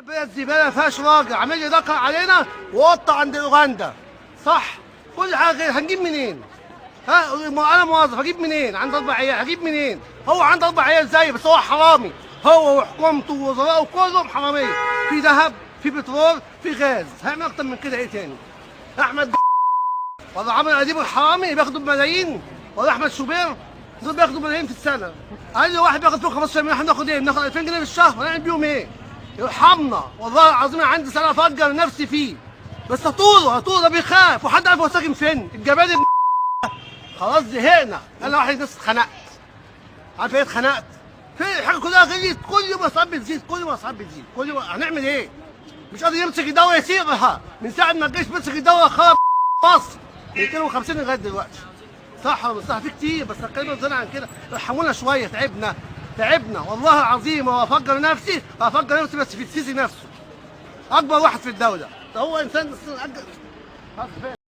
بلد زباله ما فيهاش راجل عمال يدقق علينا وقطع عند اوغندا. صح؟ كل حاجه كده هنجيب منين؟ ها انا موظف هجيب منين؟ عنده 4 عيال هجيب منين؟ هو عنده 4 عيال زيي بس هو حرامي، هو وحكومته ووزراءه كلهم حراميه، في ذهب، في بترول، في غاز، هيعمل اكتر من كده ايه تاني؟ احمد ولا عمرو اديب الحرامي بياخدوا بملايين، ولا احمد شوبير دول بياخدوا ملايين في السنه. قال لي واحد بياخد فوق 15 مليون، احنا بناخد ايه؟ بناخد 2000 جنيه في الشهر، هنعمل بيهم ايه؟ يرحمنا والله العظيم انا عندي سنه افجر نفسي فيه، بس هطوله ده بيخاف، وحد عارف هو ساكن فين؟ الجبادي خلاص زهقنا. انا واحد ناس اتخنقت. عارف ايه اتخنقت؟ في الحاجه كلها غليت، كل يوم الاسعار بتزيد، كل يوم الاسعار بتزيد، كل يوم هنعمل ايه؟ مش قادر يمسك الدوله يسيبها من ساعه ما الجيش مسك الدوله خرب مصر 250 لغايه دلوقتي. صح ولا مش صح؟ في كتير بس هتكلم زيادة عن كده، ارحمونا شويه، تعبنا والله العظيم. وافجر نفسي بس في السيسي نفسه اكبر واحد في الدوله، ده هو انسان.